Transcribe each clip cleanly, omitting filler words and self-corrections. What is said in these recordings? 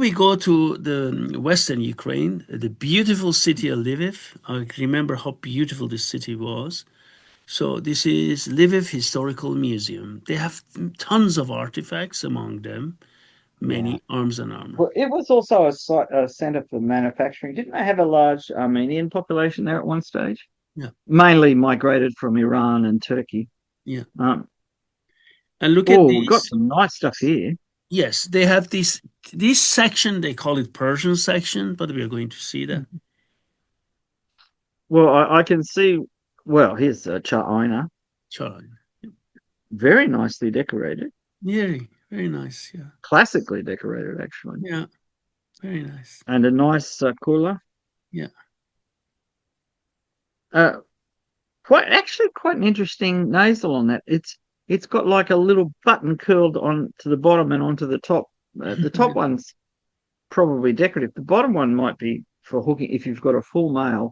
we go to the Western Ukraine, the beautiful city of Lviv. I remember how beautiful this city was. So this is Lviv Historical Museum. They have tons of artifacts, among them Yeah. many arms and armor. Well, it was also a center for manufacturing. Didn't they have a large Armenian population there at one stage? Yeah, Mainly migrated from Iran and Turkey. yeah. Um, And look at oh, we've got these. some nice stuff here. Yes, they have this section. They call it Persian section, but we are going to see that. Well, I can see. Well, here's a China, Sure. very nicely decorated, Very, very nice. Yeah, classically decorated actually, yeah, very nice. and a nice cooler. Yeah. Uh, quite an interesting nasal on that. It's got like a little button curled on to the bottom and onto the top. The top one's probably decorative. The bottom one might be for hooking. If you've got a full male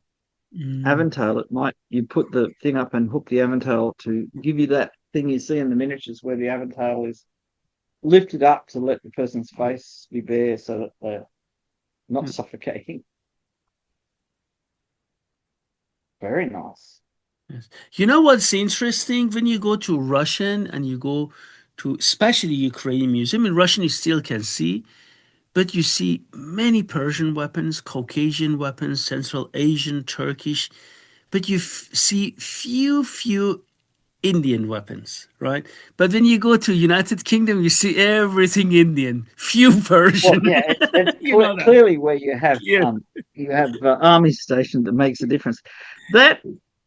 Mm, Aventail, it might you put the thing up and hook the Aventail to give you that thing you see in the miniatures where the Aventail is lifted up to let the person's face be bare so that they're not yeah. suffocating. Very nice. Yes. You know what's interesting when you go to Russian and you go to especially Ukrainian museum, in Russian you still can see, but you see many Persian weapons, Caucasian weapons, Central Asian, Turkish, but you see few Indian weapons, right? But when you go to United Kingdom, you see everything Indian, few Well, Persian. yeah, it's You know that. clearly where Yeah. you have army station that makes a difference. That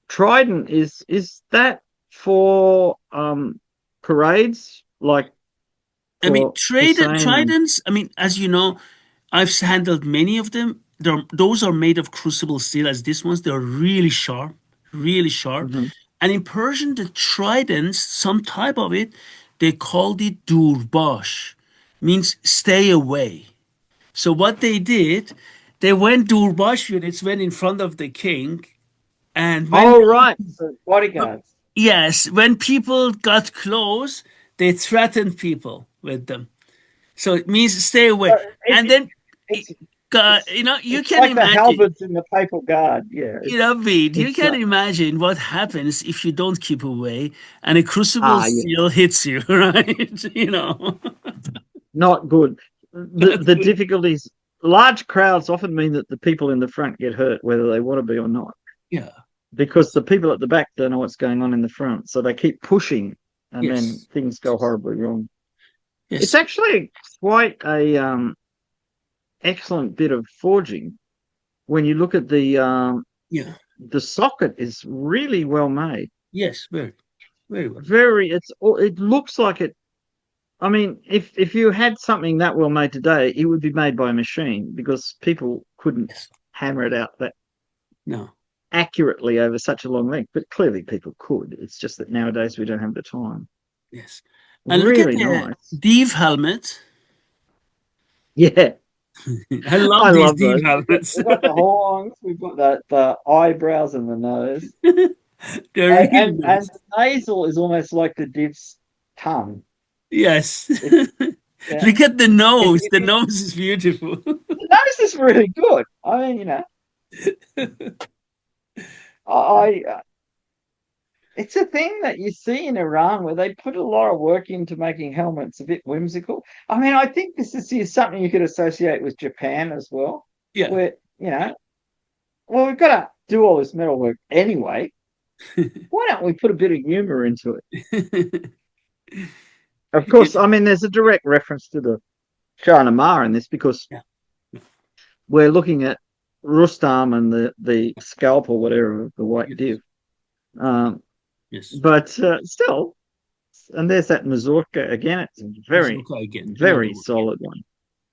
trident is that for parades like I mean, for Cuisine and tridents, I mean, as you know, I've handled many of them. Those are made of crucible steel, as these ones. They're really sharp, really sharp. mhm. And in Persian, the tridents, some type of it, they called it durbash, means stay away. So what they did, they went durbash units went in front of the king, and when Oh right, so bodyguards. yes, when people got close, they threatened people with them. So it means stay away. So And then, it's you it's can like the imagine, halberds in the papal guard. Yeah, Bede, you it's can imagine what happens if you don't keep away and a crucible yeah, steel hits you, right? not good. That's The good. difficulties. Large crowds often mean that the people in the front get hurt, whether they want to be or not, Yeah. because the people at the back don't know what's going on in the front, so they keep pushing, and then Yes. things go horribly wrong. It's Yes. actually quite a excellent bit of forging when you look at Yeah. the socket is really well made. Yes. Very, very well. It looks like it. I mean, if you had something that well made today, it would be made by a machine because people couldn't Yes. hammer it out that No. accurately over such a long length. But clearly, people could. It's just that nowadays we don't have the time. Yes. And look at Really the nice. Div helmet. Yeah, I love I these love Div those. helmets. We've got the horns, we've got the eyebrows and the nose, They're really and nice. the nasal is almost like the div's tongue. Yes. It's yeah. Look at the If nose. if The you nose is beautiful. the nose is really good. I mean, I it's a thing that you see in Iran where they put a lot of work into making helmets a bit whimsical. I mean, I think is something you could associate with Japan as well, Yeah. where well, we've got to do all this metal work anyway. Why don't we put a bit of humor into it? Of course, I mean, there's a direct reference to the Shah Namar in this because Yeah. we're looking at Rustam and the scalp or whatever of the white Yes. div. Um, Yes. but still, and there's that mazurka again. It's a Yes. very, Okay. Again, another very one. solid one.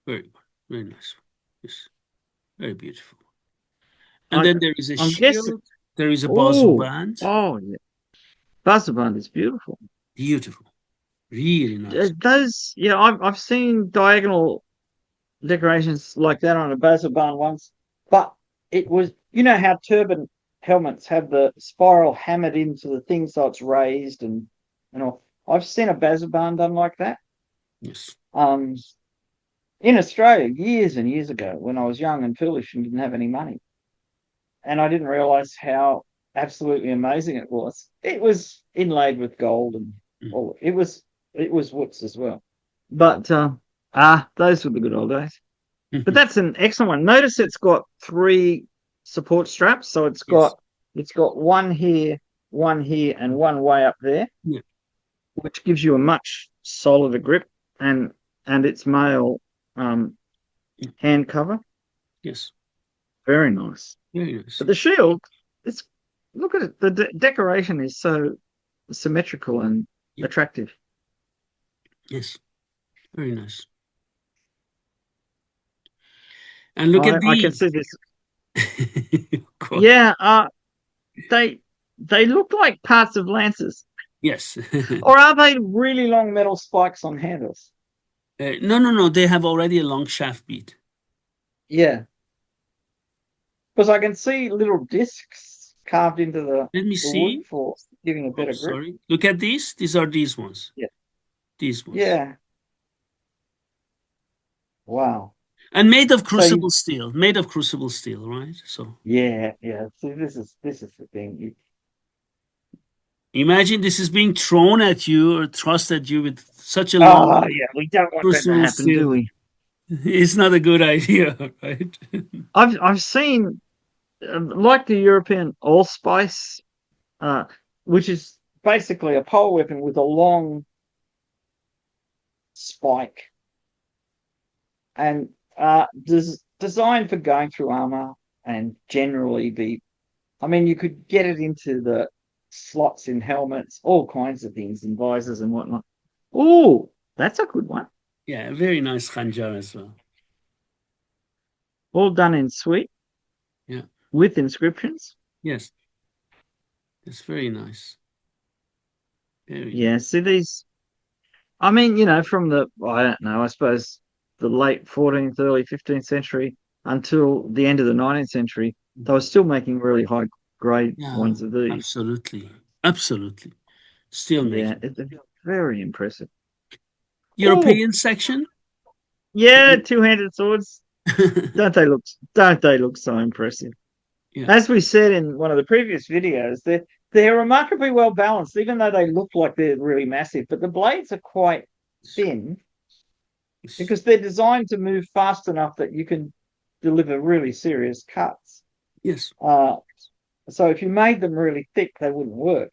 Very good. Very nice. Yes. Very beautiful. And I, then there is a I'm guessing. shield. There is a bazu Oh, band. oh yeah, Basaban is beautiful. Beautiful. Really nice. Those, I've seen diagonal decorations like that on a Basaban once, but it was, how turban helmets have the spiral hammered into the thing so it's raised and all. I've seen a Basaban done like that. Yes. Um, in Australia years and years ago when I was young and foolish and didn't have any money. And I didn't realize how absolutely amazing it was. It was inlaid with gold and all. It was woods as well. But those were the good old days. But Mhm. that's an excellent one. Notice it's got three support straps, so it's Yes. got one here, and one way up there, Yeah. which gives you a much solider grip, and it's male um, hand cover. Yes. Very nice. Very nice. But the shield, it's look at it. The decoration is so symmetrical and Yeah. attractive. Yes. Very nice. And look at I can these. see this. Cool. Yeah, they they look like parts of lances, Yes. or are they really long metal spikes on handles? No, no, no. They have already a long shaft bead. Yeah, because I can see little discs carved into Let me the wood see. for giving a Oh, better grip. sorry. Look at these. These are these ones. Yeah, These ones. yeah. Wow. And made of So you, crucible steel. Made of crucible steel, right? So yeah, yeah. See, this is the thing. imagine this is being thrown at you or thrust at you with such a Oh, long yeah. We don't want that to crucible happen, do steel. we? It's not a good idea, right? I've seen like the European allspice, uh, which is basically a pole weapon with a long spike and designed for going through armor and generally be. I mean, you could get it into the slots in helmets, all kinds of things, in visors and whatnot. Oh, that's a good one. Yeah, very nice khanjar as well. All done in sweet Yeah. with inscriptions. Yes. It's very nice. Very Yeah, nice. see these. I mean, from I don't know, I suppose the late 14th, early 15th century until the end of the 19th century, they were still making really high grade Yeah, ones of these. absolutely. Absolutely. Still Yeah, making. it's very impressive. Oh, European section? yeah, two-handed swords. Don't they look so impressive? Yeah. As we said in one of the previous videos, they're remarkably well balanced, even though they look like they're really massive. But the blades are quite thin because they're designed to move fast enough that you can deliver really serious cuts. Yes. Uh, so if you made them really thick, they wouldn't work.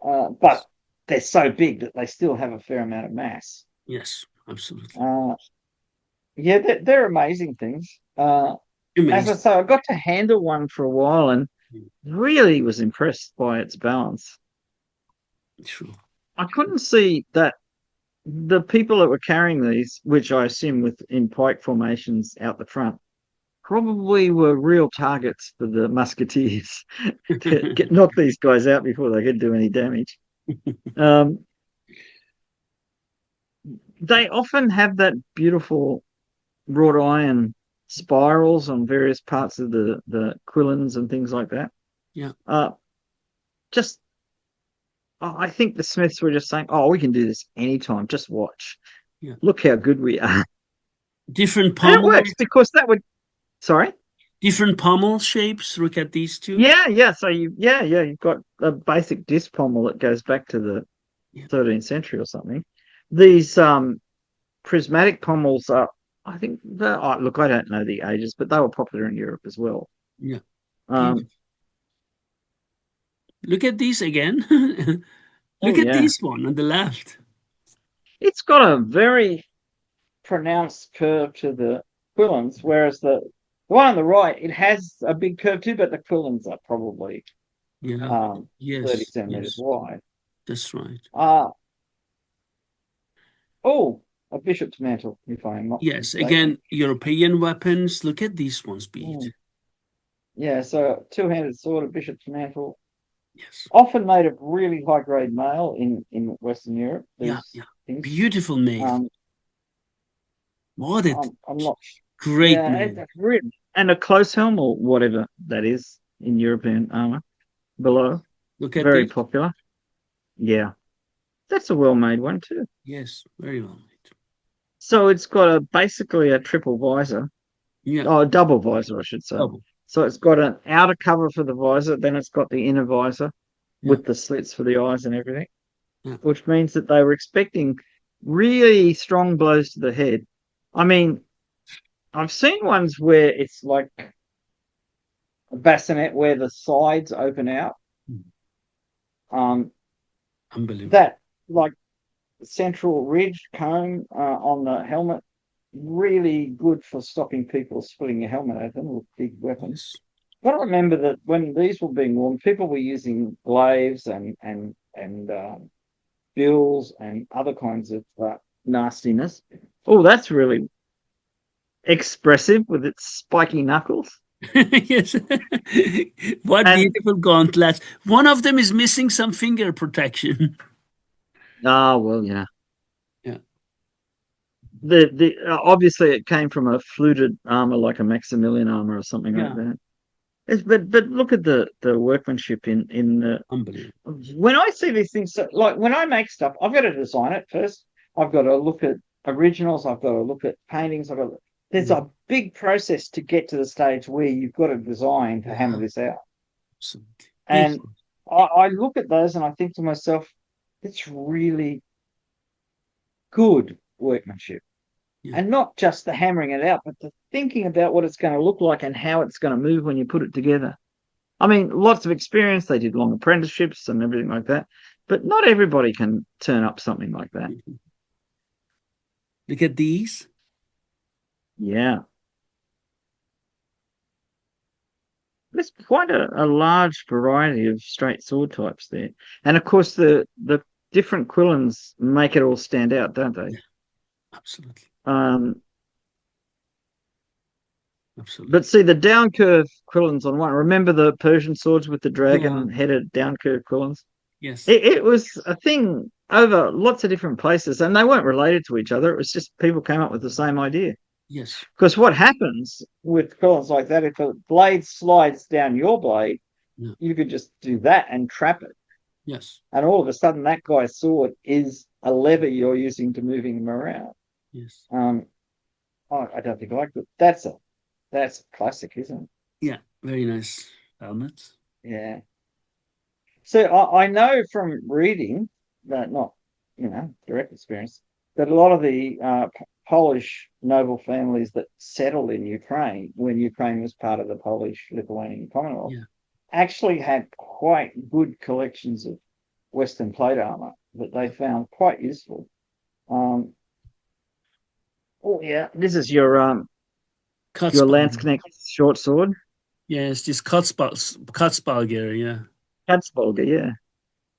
But Yes. they're so big that they still have a fair amount of mass. Yes. Absolutely. Uh, yeah, they're amazing things. As I Amazing. say, I got to handle one for a while and really was impressed by its balance. True. I couldn't see that the people that were carrying these, which I assume with in pike formations out the front, probably were real targets for the musketeers to knock these guys out before they could do any damage. Um, they often have that beautiful wrought iron spirals on various parts of the quillins and things like that. Yeah. Uh, just I think the Smiths were just saying, "Oh, we can do this anytime. Just watch. Yeah. Look how good we are," Different and it works pommels. because that would. Sorry. Different pommel shapes. Look at these two. Yeah, yeah. So you've got a basic disc pommel that goes back to the Yeah. 13th century or something. These prismatic pommels are, I think, look, I don't know the ages, but they were popular in Europe as well. Yeah. Um, Beautiful. Look at these again. oh Look at yeah, this one on the left. it's got a very pronounced curve to the quillins, whereas the one on the right, it has a big curve too, but the quillins are probably Yeah. um, 30 Yes. centimeters Yes. wide. That's right. Uh, oh, a bishop's mantle, if I am not Yes. mistaken. Again, European weapons. Look at these ones, Bede. Mm. Yeah, so two-handed sword, a bishop's mantle, Yes. often made of really high-grade mail in Western Europe. Yeah. These Yeah. things. Beautiful mail. Um, What a I'm not. great Yeah, mail. it's really and a close helm or whatever that is in European armor below. Look at Very this. popular. Yeah, that's a well-made one too. Yes. Very well made. So it's got basically a triple visor. Yeah. Oh, a double visor, I should say. Double. So it's got an outer cover for the visor, then it's got the inner visor Yeah. with the slits for the eyes and everything, Yeah. which means that they were expecting really strong blows to the head. I mean, I've seen ones where it's like a bassinet where the sides open out. Mm. Um, Unbelievable. that like central ridge cone on the helmet, really good for stopping people splitting your helmet open with big weapons. Yes. Got to remember that when these were being worn, people were using glaives and bills and other kinds of nastiness. Oh, that's really expressive with its spiky knuckles. Yes. What And beautiful gauntlets. One of them is missing some finger protection. well, yeah. Yeah. The obviously it came from a fluted armor like a Maximilian armor or something like Yeah. that. But look at the workmanship in the Unbelievable. when I see these things, so, like when I make stuff, I've got to design it first. I've got to look at originals. I've got to look at paintings. There's Yeah. a big process to get to the stage where you've got to design to hammer Yeah. this out. Absolutely. And Beautiful. I look at those and I think to myself, it's really good workmanship. Yeah. And not just the hammering it out, but the thinking about what it's going to look like and how it's going to move when you put it together. I mean, lots of experience. They did long apprenticeships and everything like that. But not everybody can turn up something like that. Look at these. Yeah. There's quite a large variety of straight sword types there. And of course, the different quillins make it all stand out, don't they? Yeah. Absolutely. Um, Absolutely. but see, the down curve quillins on one. Remember the Persian swords with the Yeah. dragon headed down curve quillins? Yes. It was a thing over lots of different places, and they weren't related to each other. It was just people came up with the same idea. Yes. Because what happens with quillins like that, if a blade slides down your blade, Yeah. you could just do that and trap it. Yes. And all of a sudden, that guy's sword is a lever you're using to moving him around. Yes. I don't think I like it. That's a classic, isn't it? Yeah. Very nice helmets. Yeah. So I know from reading that, not direct experience, that a lot of the Polish noble families that settled in Ukraine when Ukraine was part of the Polish-Lithuanian Commonwealth Yeah. actually had quite good collections of Western plate armor that they found quite useful. Um, oh yeah, this is your Cutspawn. Landsknecht short sword, Yes, this Cutspager, yeah. Katzbolger, yeah.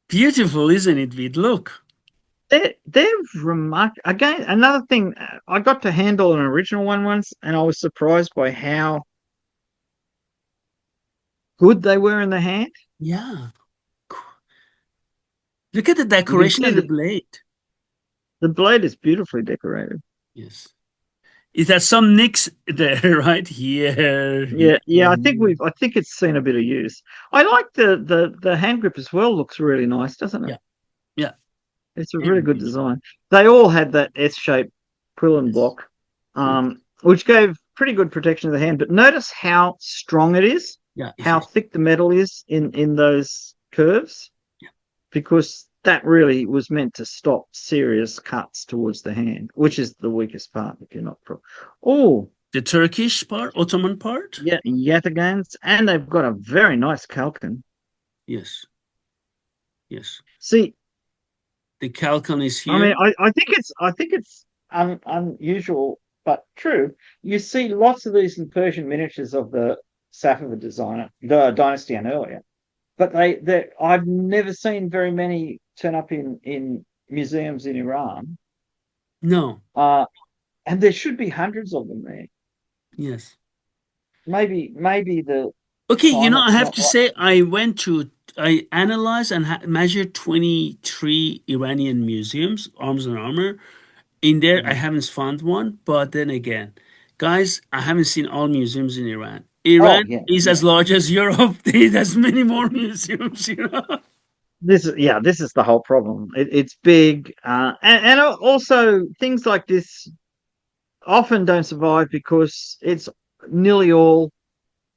Beautiful, isn't it, Vid? Look. They're remarkable. Again, another thing, I got to handle an original one once, and I was surprised by how good they were in the hand. Yeah. Look at the You can decoration see on the that blade. the blade is beautifully decorated. Yes. It has some nicks there, right? Here. Yeah. I think it's seen a bit of use. I like the hand grip as well. Looks really nice, doesn't it? Yeah. Yeah. It's a really Very good beautiful. design. They all had that S-shaped quillen Yes. block, Yeah. which gave pretty good protection to the hand. But notice how strong it is, Yeah. how thick the metal is in those curves, Yeah. because that really was meant to stop serious cuts towards the hand, which is the weakest part if you're not Oh, The Turkish part, Ottoman part? yeah, yatagans, and they've got a very nice kalkan. Yes. Yes. See, The Kalkan is I here. mean, I think it's unusual but true. You see lots of these in Persian miniatures of the Safavid designer, the dynasty and earlier, but I've never seen very many turn up in museums in Iran. No. Uh, and there should be hundreds of them there. Yes. Maybe the Okay, I climate's have not to right. say, I analyzed and measured 23 Iranian museums, arms and armor. In there, I Mm. haven't found one, but then again, guys, I haven't seen all museums in Iran. Oh Iran yeah, is yeah. as large as Europe. It has many more museums. This is the whole problem. It's big, and also things like this. often don't survive because it's nearly all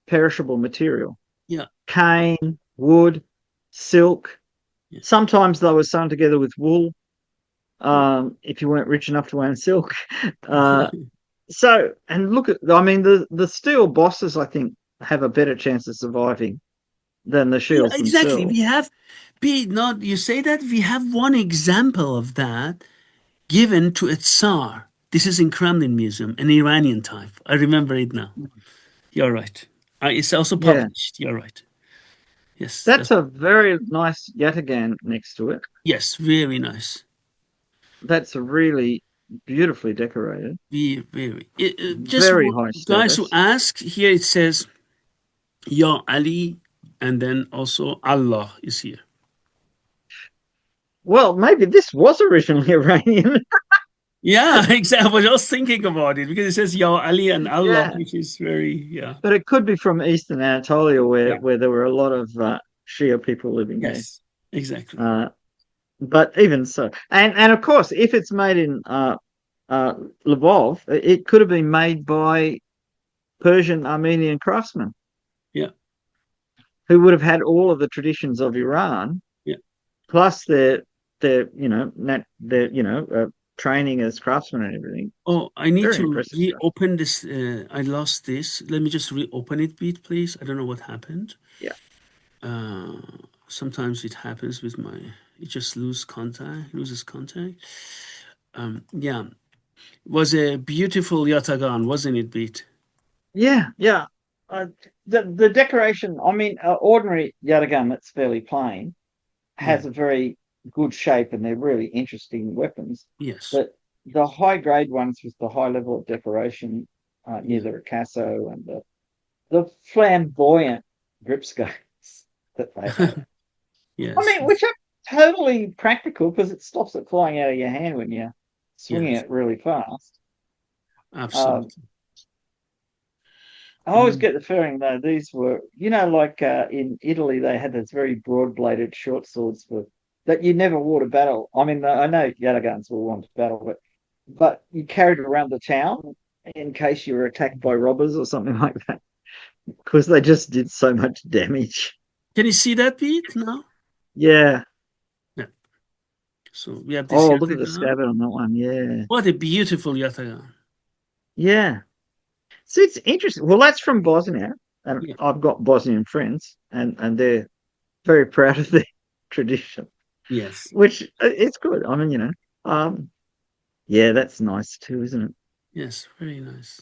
perishable material. Yeah. Cane, wood, silk. Yeah. Sometimes they were sewn together with wool, Oh. if you weren't rich enough to own silk. Uh, so, and look at, I mean, the steel bosses, I think, have a better chance of surviving than the Yeah, shields exactly. themselves. We have be not you say that we have one example of that given to a Tsar. This is in Kremlin Museum, an Iranian type. I remember it now. You're right. It's also Yeah, published. You're right. Yes, that's that's a very nice yataghan next to it. yes, very nice. That's a really beautifully decorated, Very. Just very high guys who status. ask here, it says Ya Ali, and then also Allah is here. Well, maybe this was originally Iranian. Yeah, exactly. I was just thinking about it because it says Ya Ali and Allah, Yeah, which is very yeah. but it could be from Eastern Anatolia, where Yeah. where there were a lot of Shia people living there. Yes. Exactly. Uh, but even so, and of course, if it's made in uh, Lvov, it could have been made by Persian Armenian craftsmen Yeah. who would have had all of the traditions of Iran, Yeah. plus their their training as craftsmen and everything. Oh, I need Very to impressive stuff. reopen this. I lost this. Let me just reopen it, Beat, please. I don't know what happened. Yeah. Uh, Sometimes it happens with my. It just loses contact. Yeah, was a beautiful yatagan, wasn't it, Beat? Yeah, yeah. Uh, the decoration, I mean, ordinary yataghan that's fairly plain Yeah. has a very good shape and they're really interesting weapons. Yes. But the high grade ones with the high level of decoration, near Yeah. the ricasso and the flamboyant grip scales that they have. I Yes. mean, which are totally practical because it stops it flying out of your hand when you're swinging Yes. it really fast. Um, Absolutely. I always Mm. get the feeling though these were, like in Italy they had those very broad-bladed short swords for that you never wore to battle. I mean, I know yatagans were worn to battle, but you carried it around the town in case you were attacked by robbers or something like that because they just did so much damage. Can you see that, Beat? No. Yeah. Yeah. So we have this Oh, look at the yatagan. scabbard on that one. Yeah. What a beautiful yatagan. Yeah. So it's interesting. Well, that's from Bosnia, and Yeah. I've got Bosnian friends, and they're very proud of their tradition, Yes. which it's good. I mean, um, yeah, that's nice too, isn't it? Yes. Very nice.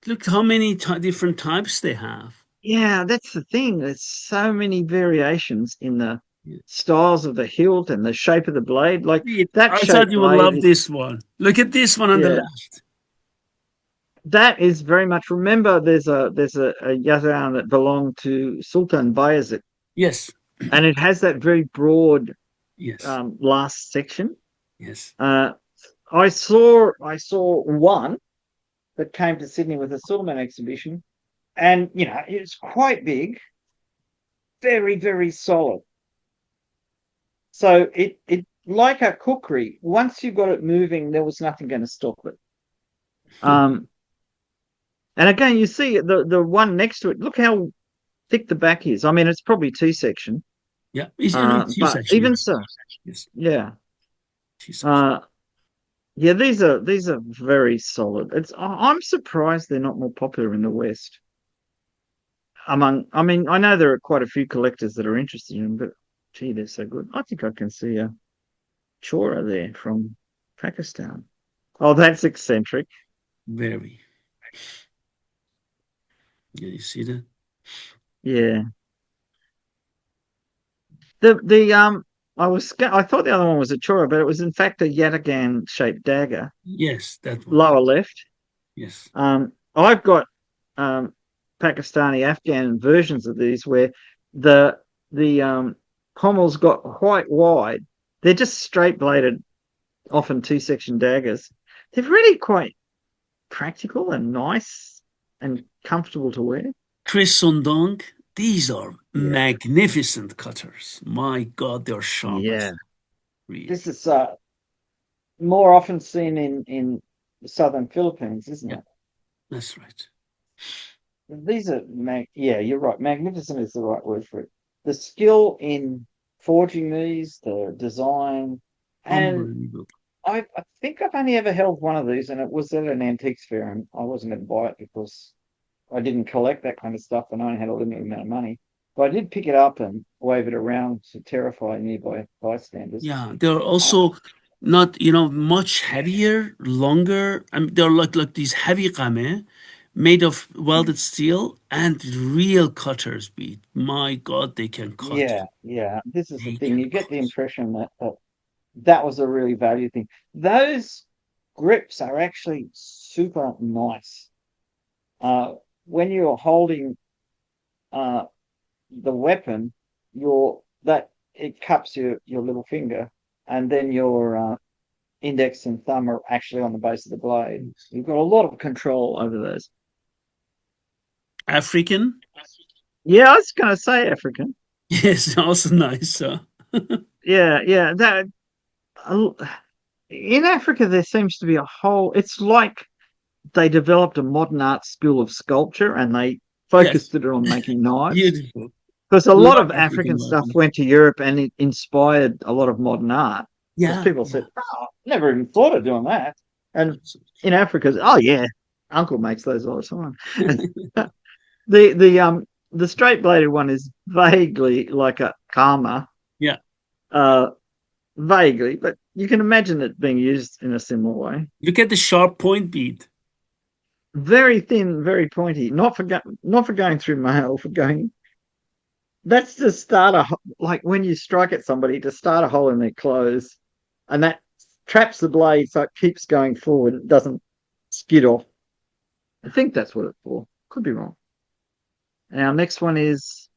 Look how many different types they have. Yeah, that's the thing. There's so many variations in the Yeah. styles of the hilt and the shape of the blade. Like Beat, that I thought shaped you would blade love is, this one. Look at this one on the yeah, left. that is very much. Remember, there's a Yazan that belonged to Sultan Bayezid, Yes. and it has that very broad Yes. last section. Yes. Uh, I saw one that came to Sydney with a Silverman exhibition, and it's quite big, very very solid. So it like a cookery. Once you got it moving, there was nothing going to stop it. Um, and again, you see the one next to it. Look how thick the back is. I mean, it's probably T section, Yeah. It's you but section. even Yes. so, Yes. yeah. T section. Uh, yeah, these are very solid. I'm surprised they're not more popular in the West. I mean, I know there are quite a few collectors that are interested in them, but gee, they're so good. I think I can see a Chora there from Pakistan. Oh, that's eccentric. Very. Yeah. You see that? Yeah. The I thought the other one was a Chora, but it was in fact a Yataghan shaped dagger, Yes. That one. lower left. Yes. I've got um Pakistani Afghan versions of these where the pommels got quite wide. They're just straight bladed, often two section daggers. They're really quite practical and nice and comfortable to wear. Chris Sundong. These are Yeah. magnificent cutters. My God, they're sharp. Yeah. Really. This is more often seen in the southern Philippines, isn't Yeah, it? that's right. These are, yeah, you're right. Magnificent is the right word for it. The skill in forging these, the design, and Unbelievable. I think I've only ever held one of these, and it was at an antiques fair, and I wasn't going to buy it because I didn't collect that kind of stuff, and I only had a limited amount of money. But I did pick it up and wave it around to terrify nearby bystanders. Yeah, they're Uh, also not, much heavier, longer. I mean, they're like these heavy kame made of welded steel and real cutters, beat. My God, they can cut. yeah, yeah. This is the They thing. can You get the cut. impression that was a really valued thing. Those grips are actually super nice. Uh, when you're holding uh, the weapon, your that it cups your little finger, and then your index and thumb are actually on the base of the blade. You've got a lot of control over those. African? Yeah, I was going to say African. Yes, also nice. Yeah, yeah. That uh, in Africa there seems to be a whole. It's like they developed a modern art school of sculpture, and they Yes, focused it on making knives. beautiful. Because a lot Love of African African stuff weapons. went to Europe and it inspired a lot of modern art. Because Yeah, people said, yeah. "Oh, never even thought of doing that." And Absolutely. in Africa, oh yeah, Uncle makes those all the time. And the straight bladed one is vaguely like a karma, Yeah. uh, vaguely, but you can imagine it being used in a similar way. Look at the sharp point bead. Very thin, very pointy. Not for going through mail, for going. That's to start like when you strike at somebody to start a hole in their clothes, and that traps the blade so it keeps going forward. It doesn't skid off. I think that's what it's for. Could be wrong. And our next one is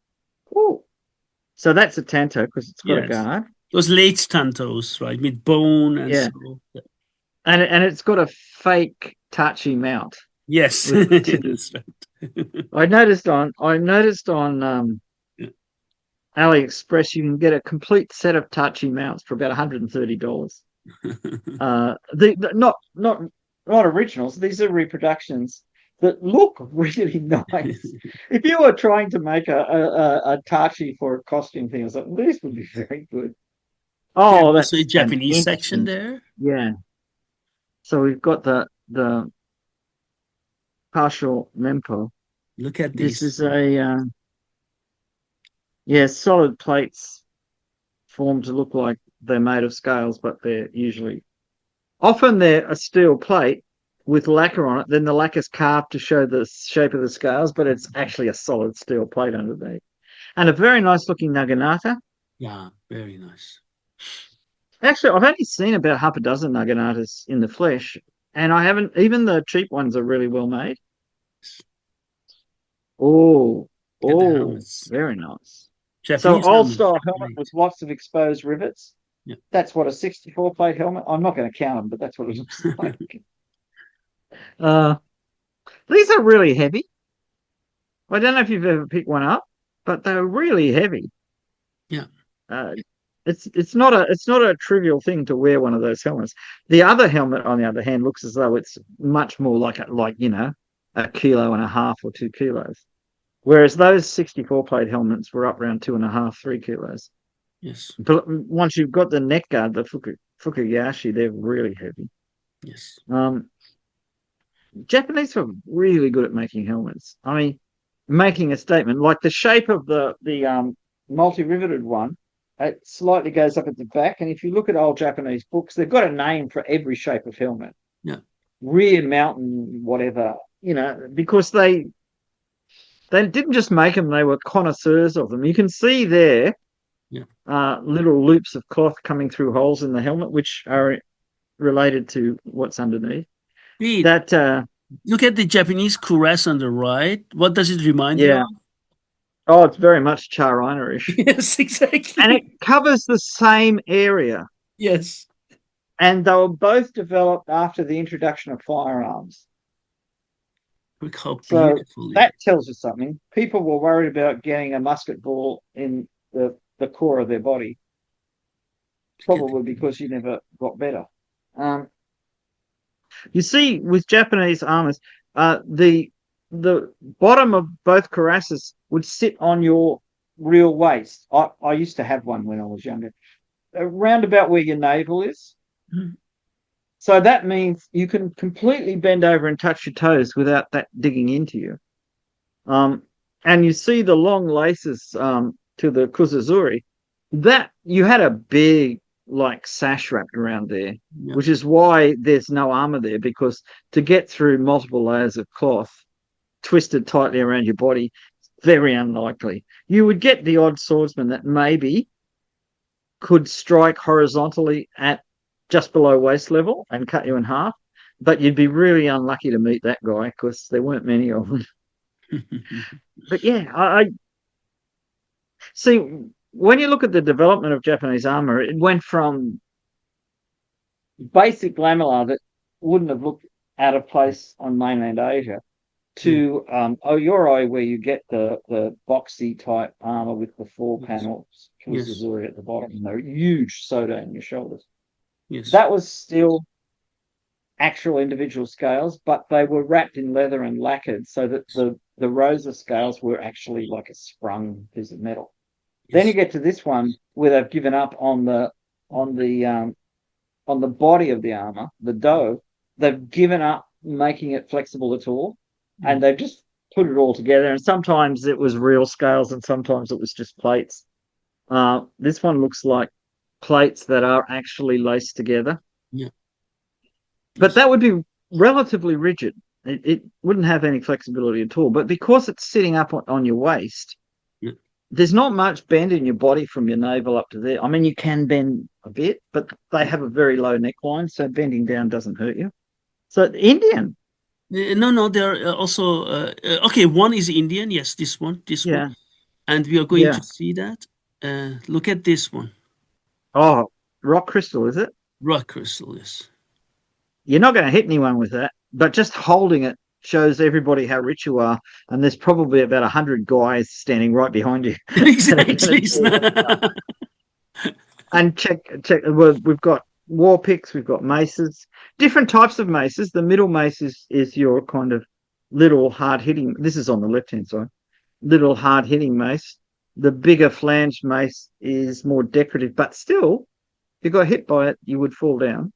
oh, so that's a tanto because it's got a Yes. guard. Those late stantos, right? With bone and Yeah, so. and it's got a fake touchy mount Yes, with tippy. that's right. I noticed on Yeah. AliExpress you can get a complete set of touchy mounts for about $130. Not originals. These are reproductions that look really nice. If you were trying to make a Tachi for a costume thing, I was like, these would be very good. They have Oh, also a that's an Japanese section interesting. there. Yeah. So we've got the partial mempo. Look at This these. is a yeah, solid plates formed to look like they're made of scales, but they're usually often they're a steel plate with lacquer on it. Then the lacquer's carved to show the shape of the scales, but it's actually a solid steel plate underneath. And a very nice looking naginata. Yeah, very nice. Actually, I've only seen about half a dozen naginatas in the flesh, and I haven't. Even the cheap ones are really well made. Oh, Look at the oh, helmets. very nice. So Japanese old helmets. style helmet Great. with lots of exposed rivets. Yeah. That's what a 64 plate helmet. I'm not going to count them, but that's what it looks like. Uh, these are really heavy. I don't know if you've ever picked one up, but they're really heavy. Yeah. Uh, it's not a trivial thing to wear one of those helmets. The other helmet, on the other hand, looks as though it's much more like a kilo and a half or 2 kilos. Whereas those 64 plate helmets were up around 2.5, 3 kilos. Yes. But once you've got the neck guard, the fukayashi, they're really heavy. Yes. Um, Japanese are really good at making helmets. I mean, making a statement like the shape of the multi-riveted one. It slightly goes up at the back, and if you look at old Japanese books, they've got a name for every shape of helmet. Yeah. Rear mountain, whatever, because they didn't just make them; they were connoisseurs of them. You can see there Yeah. little loops of cloth coming through holes in the helmet, which are related to what's underneath. Pete, That look at the Japanese cuirass on the right. What does it remind you of? Yeah. Oh, it's very much Charinerish. Yes, And it exactly. covers the same area. Yes. And they were both developed after the introduction of firearms. Look how So beautiful it that is. tells us something. People were worried about getting a musket ball in the core of their body, Look at the probably because you never got better. Um, You see, with Japanese armors, the bottom of both cuirasses would sit on your real waist. I used to have one when I was younger, around about where your navel is. Mhm. So that means you can completely bend over and touch your toes without that digging into you. Um, and you see the long laces to the kuzazuri. That you had a big like sash wrapped around there, Yeah. which is why there's no armor there because to get through multiple layers of cloth twisted tightly around your body, very unlikely. You would get the odd swordsman that maybe could strike horizontally at just below waist level and cut you in half, but you'd be really unlucky to meet that guy because there weren't many of them. But yeah, I see when you look at the development of Japanese armor, it went from basic lamellar that wouldn't have looked out of place on mainland Asia Yeah. to Oyori, where you get the boxy type armor with the four Yes. panels, Yes. Kuzazuri at the bottom, and the huge soda in your shoulders. Yes. That was still actual individual scales, but they were wrapped in leather and lacquered so that the rows of scales were actually like a sprung piece of metal. Then you Yes. get to this one where they've given up on the on the body of the armor, the dough. They've given up making it flexible at all, Yeah. and they've just put it all together. And sometimes it was real scales, and sometimes it was just plates. This one looks like plates that are actually laced together, Yeah. but Yes. that would be relatively rigid. It wouldn't have any flexibility at all. But because it's sitting up on your waist, Yeah. there's not much bend in your body from your navel up to there. I mean, you can bend a bit, but they have a very low neckline, so bending down doesn't hurt you. So Indian, No, no, they're also okay. One is Indian. Yes, this one, yeah, and we are going to yeah. see that. Look at this one, Oh, rock crystal, is it? rock crystal. Yes, You're not going to hit anyone with that, but just holding it shows everybody how rich you are. And there's probably about 100 guys standing right behind you that are going exactly. to tear that apart. And check. We've got war picks, we've got maces, different types of maces. The middle mace is your kind of little hard hitting. This is on the left hand side, little hard hitting mace. The bigger flanged mace is more decorative, but still, if you got hit by it, you would fall down.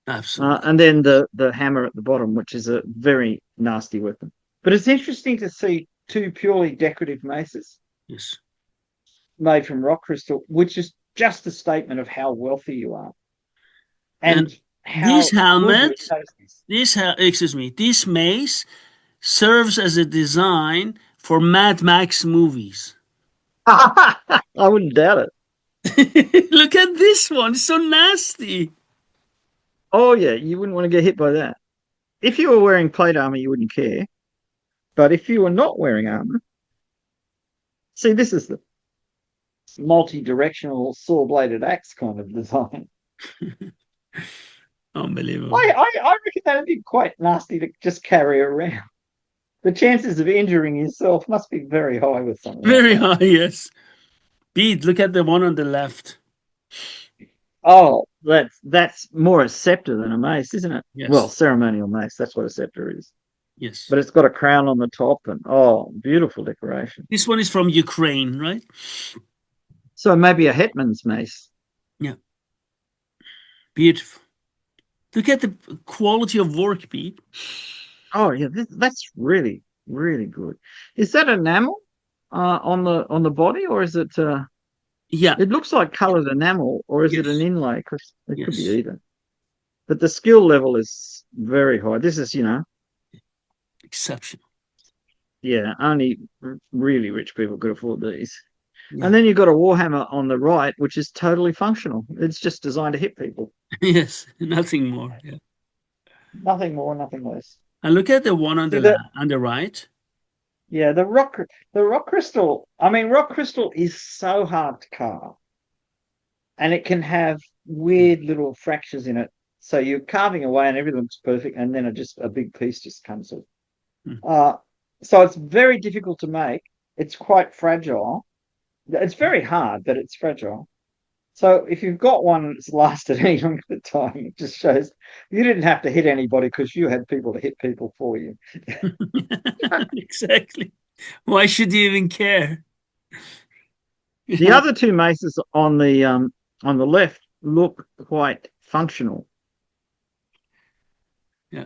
Absolutely. And then the hammer at the bottom, which is a very nasty weapon. But it's interesting to see two purely decorative maces Yes, made from rock crystal, which is just a statement of how wealthy you are and and this how good your helmet, taste is. excuse me, this mace serves as a design for Mad Max movies. I wouldn't doubt it. Look at this one; it's so nasty. Oh yeah, you wouldn't want to get hit by that. If you were wearing plate armor, you wouldn't care. But if you were not wearing armor, see, this is the multi-directional saw-bladed axe kind of design. Unbelievable. I reckon that'd be quite nasty to just carry around. The chances of injuring yourself must be very high with something like Very that. high, yes. Pete, look at the one on the left. Oh, that's more a scepter than a mace, isn't it? Well, Yes, ceremonial mace. That's what a scepter is. yes. But it's got a crown on the top, and oh, beautiful decoration. This one is from Ukraine, right? So maybe a hetman's mace. Yeah, beautiful. Look at the quality of work, Pete. Oh yeah, that's really really good. Is that enamel on the body, or is it? Yeah, It looks like coloured enamel, or is it an yes, inlay? Because it could be yes. either. But the skill level is very high. This is, Exceptional. yeah, only really rich people could afford these. And Yeah, then you've got a Warhammer on the right, which is totally functional. It's just designed to hit people. yes, nothing more. Yeah. Nothing more, nothing less. And look at the one on See the that? on the right. Yeah, the rock crystal. I mean, rock crystal is so hard to carve, and it can have Yeah. weird little fractures in it. So you're carving away, and everything looks perfect, and then just a big piece just comes off. Hmm. Uh, so it's very difficult to make. It's quite fragile. It's very hard, but it's fragile. So if you've got one that's lasted any length of time, it just shows you didn't have to hit anybody because you had people to hit people for you. Exactly. Why should you even care? The Yeah, other two maces on the left look quite functional. yeah,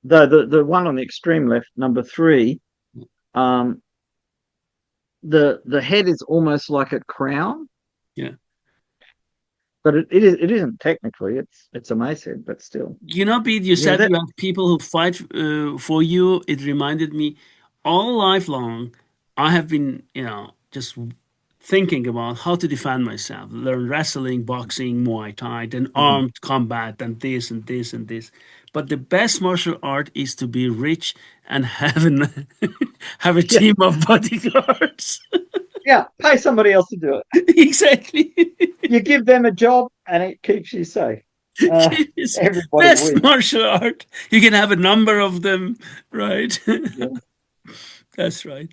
Though the one on the extreme left, number three, um, the head is almost like a crown, yeah. but it isn't technically. It's a mace head, but still. Bede, you Yeah, said that you have people who fight for you. It reminded me all life long, I have been, just thinking about how to defend myself, learn wrestling, boxing, Muay Thai, then mhm. armed combat, and this and this and this. But the best martial art is to be rich and have a Yeah, team of bodyguards. yeah. Pay somebody else to do it. Exactly. You give them a job, and it keeps you safe. Uh, It is Everybody best wins. martial art. You can have a number of them, right? Yeah. That's right.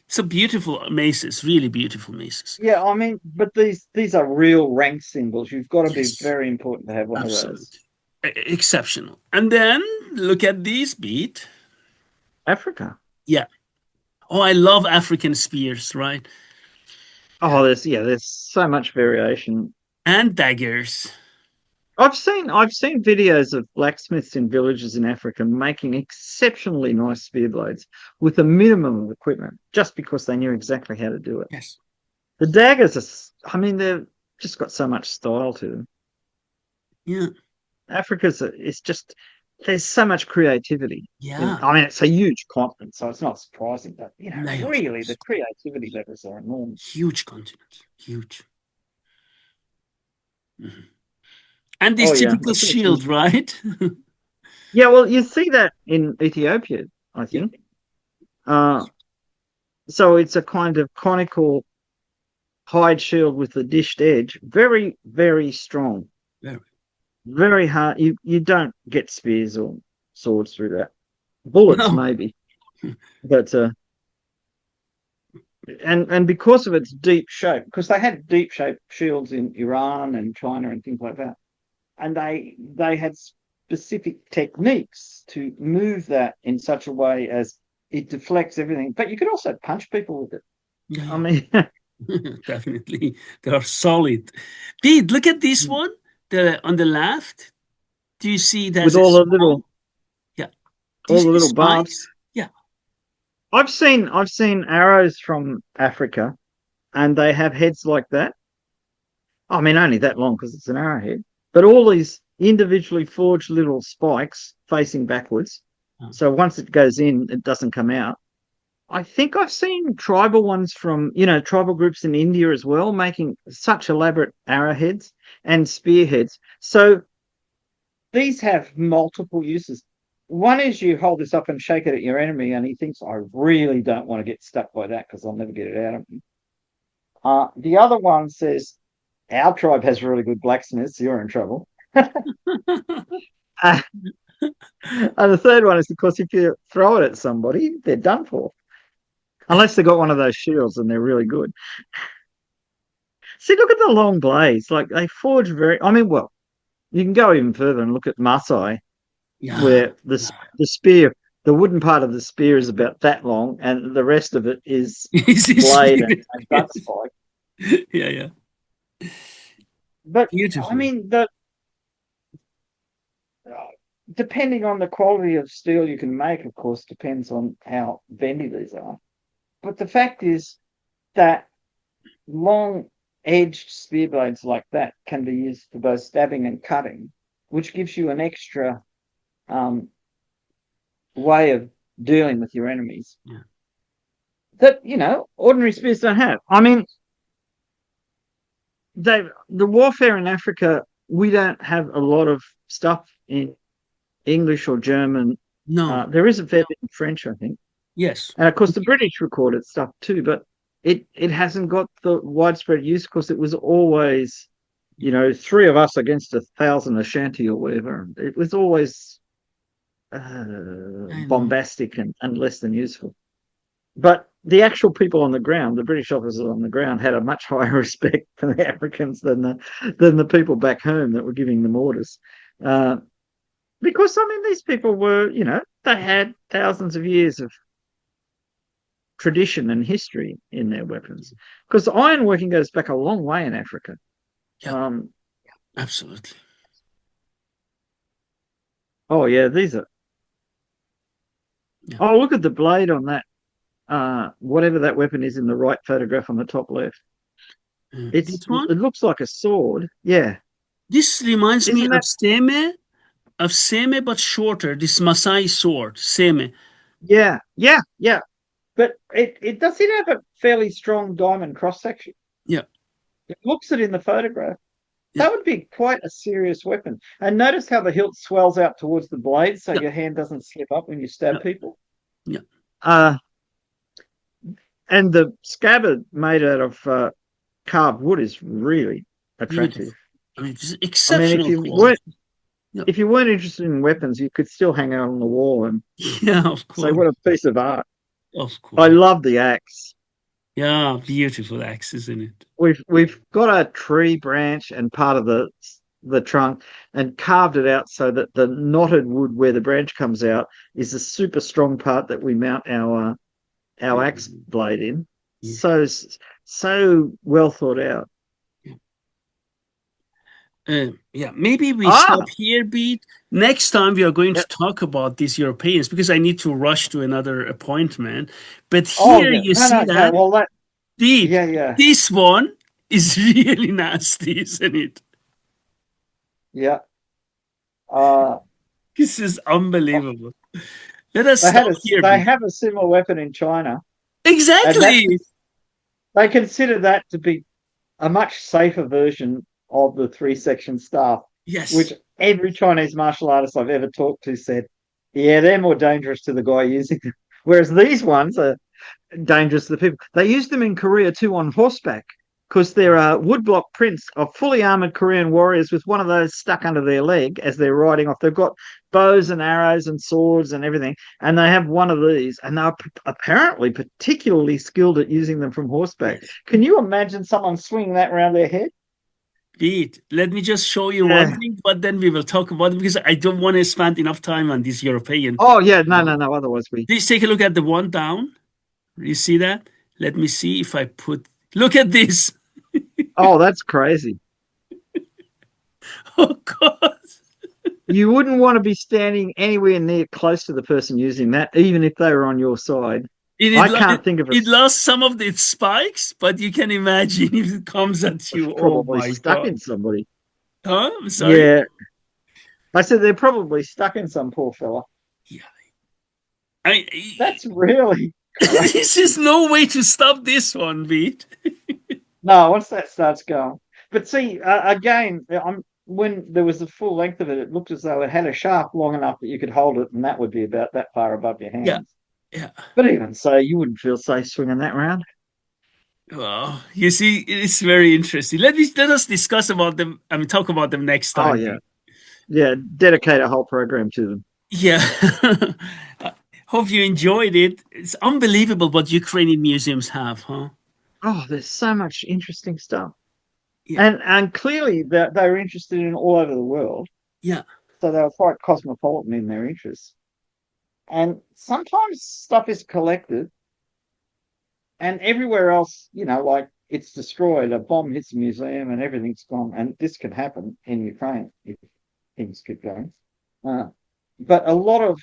So beautiful maces, really beautiful maces. Yeah, I mean, but these are real rank symbols. You've got to be Yes, very important to have one of those. absolutely. Exceptional. And then look at these beat. Africa. Yeah. Oh, I love African spears, right? Oh, there's so much variation. And daggers. I've seen videos of blacksmiths in villages in Africa making exceptionally nice spear blades with a minimum of equipment, just because they knew exactly how to do it. Yes. The daggers I mean, they've just got so much style to them. Yeah. It's just there's so much creativity. Yeah. I mean, it's a huge continent, so it's not surprising, but No, of really the course. creativity levels are enormous. Huge continent. Huge. Mhm. And Oh this yeah, typical that's what shield, right? yeah. Well, you see that in Ethiopia, I Yeah. think. Uh, so it's a kind of conical hide shield with a dished edge, very, very strong, Very. very hard. You don't get spears or swords through that. Bullets No. maybe, but and because of its deep shape, because they had deep shaped shields in Iran and China and things like that, and they had specific techniques to move that in such a way as it deflects everything. But you could also punch people with it. Yeah, I yeah. mean, Definitely. They are solid. Pete, look at this one. The on the left. Do you see with there's a small, yeah. Do you all see the the little barbs. spikes? Yeah. I've seen arrows from Africa, and they have heads like that. I mean, only that long because it's an arrowhead, but all these individually forged little spikes facing backwards. Oh, So once it goes in, it doesn't come out. I think I've seen tribal ones from, tribal groups in India as well, making such elaborate arrowheads and spearheads. So these have multiple uses. One is you hold this up and shake it at your enemy, and he thinks, I really don't want to get stuck by that because I'll never get it out of him. The other one says, our tribe has really good blacksmiths, you're in trouble. Uh, and the third one is, of course, if you throw it at somebody, they're done for. Unless they got one of those shields and they're really good. See, look at the long blades. Like they forge I mean, well, you can go even further and look at Maasai, yeah. where the spear, the wooden part of the spear is about that long, and the rest of it is This is blade really- and butt spike. yeah, yeah. But I Beautiful. mean, depending on the quality of steel you can make, of course, depends on how bendy these are. But the fact is that long edged spear blades like that can be used for both stabbing and cutting, which gives you an extra um, way of dealing with your enemies Yeah. that ordinary spears don't have. I mean, the warfare in Africa, we don't have a lot of stuff in English or German. No. There is a fair bit in French, I think, Yes. and of course the British recorded stuff too, but it hasn't got the widespread use because it was always, three of us against 1,000 Ashanti or whatever. It was always I know. bombastic and less than useful. But the actual people on the ground, the British officers on the ground, had a much higher respect for the Africans than the people back home that were giving them orders. Uh, because I mean, these people were, they had thousands of years of tradition and history in their weapons. Because ironworking goes back a long way in Africa. Yeah, Um, absolutely. oh yeah, these are. Yeah. Oh, look at the blade on that. Whatever that weapon is in the right photograph on the top left. This one, It looks like a sword. Yeah, this reminds me isn't that? of seme, but shorter. This Masai sword, seme. Yeah, yeah, yeah. But it does it have a fairly strong diamond cross section. Yeah, It looks it in the photograph. yeah, That would be quite a serious weapon. And notice how the hilt swells out towards the blade so yeah, your hand doesn't slip up when you yeah, stab people. yeah. Uh, and the scabbard made out of carved wood is really attractive. Beautiful. I mean, it's I mean, exceptional quality. Yeah, if you weren't interested in weapons, you could still hang out on the wall and yeah, of say, course, "What a piece of art!" of I course. love the axe. Yeah, beautiful axe, isn't it? We've got a tree branch and part of the trunk and carved it out so that the knotted wood where the branch comes out is a super strong part that we mount our axe blade in. Yeah. So well thought out. Yeah, maybe we stop Ah, here, Beat. Next time we are going yeah. to talk about these Europeans because I need to rush to another appointment. But Oh here yeah. you No, see no, no. that, Well, Beat, yeah, yeah, this one is really nasty, isn't it? yeah. Uh, This is oh, unbelievable. Let us stop here, they Beat. have a similar weapon in China, and Exactly. they consider that to be a much safer version of the three section staff, which Yes. every Chinese martial artist I've ever talked to said, yeah, they're more dangerous to the guy using them. Whereas these ones are dangerous to the people. They use them in Korea too on horseback because there are woodblock prints of fully armored Korean warriors with one of those stuck under their leg as they're riding off. They've got bows and arrows and swords and everything, and they have one of these, and they're apparently particularly skilled at using them from horseback. Yes. Can you imagine someone swinging that around their head? Beat. Let me just show you one Yeah. thing, but then we will talk about it because I don't want to spend enough time on this European. Oh yeah, no, no, no. Otherwise, we. Please take a look at the one down. You see that? Let me see if I put. Look at this. Oh, that's crazy. Oh God! You wouldn't want to be standing anywhere near close to the person using that, even if they were on your side. It, I it, it can't think of a. it lost some of its spikes, but you can imagine if it comes at It's you. Oh probably my stuck God! in somebody. Huh? I'm sorry. Yeah, I said they're probably stuck in some poor fella. Yeah. I. That's really This is crazy. no way to stop this one, Beat. No, once that starts going, but see, again, when there was the full length of it, it looked as though it had a shaft long enough that you could hold it, and that would be about that far above your Yeah. hands. Yeah. But even so, you wouldn't feel safe swinging that round. Well, you see, it's very interesting. Let us discuss about them. I mean, talk about them next Oh time, yeah, Beat. yeah. Dedicate a whole program to them. Yeah. I hope you enjoyed it. It's unbelievable what Ukrainian museums have, huh? Oh, there's so much interesting stuff. Yeah. And clearly that they were interested in all over the world, Yeah. so they were quite cosmopolitan in their interests. And sometimes stuff is collected, and everywhere else, like it's destroyed. A bomb hits a museum, and everything's gone. And this could happen in Ukraine if things keep going. Uh, but a lot of,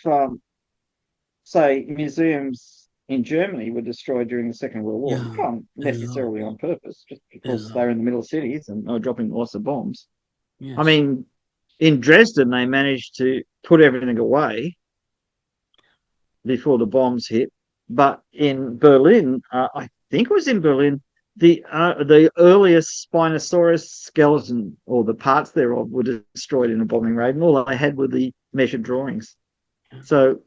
say, museums in Germany were destroyed during the Second World War. Yeah. Not A lot. necessarily on purpose, just A because lot. they're in the middle of cities and they're dropping lots of bombs. I Yes. mean, in Dresden, they managed to put everything away before the bombs hit. But in Berlin, I think it was in Berlin, the earliest Spinosaurus skeleton or the parts thereof were destroyed in a bombing raid, and all they had were the measured drawings. Yeah. So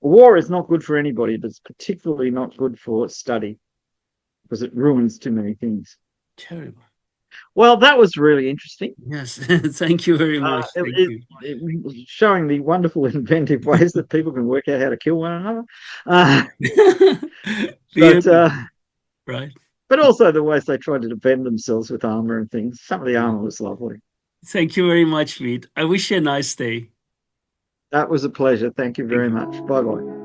war is not good for anybody, but it's particularly not good for study because it ruins too many things. Terrible. Well, that was really interesting. Yes, thank you very Uh, much. it, Thank it, you. it was showing the wonderful inventive ways that people can work out how to kill one another. Uh, but Beautiful, right? but also the ways they tried to defend themselves with armor and things. Some of the armor was lovely. Thank you very much, Pete. I wish you a nice day. That was a pleasure. Thank you Thank very you. much. Bye bye.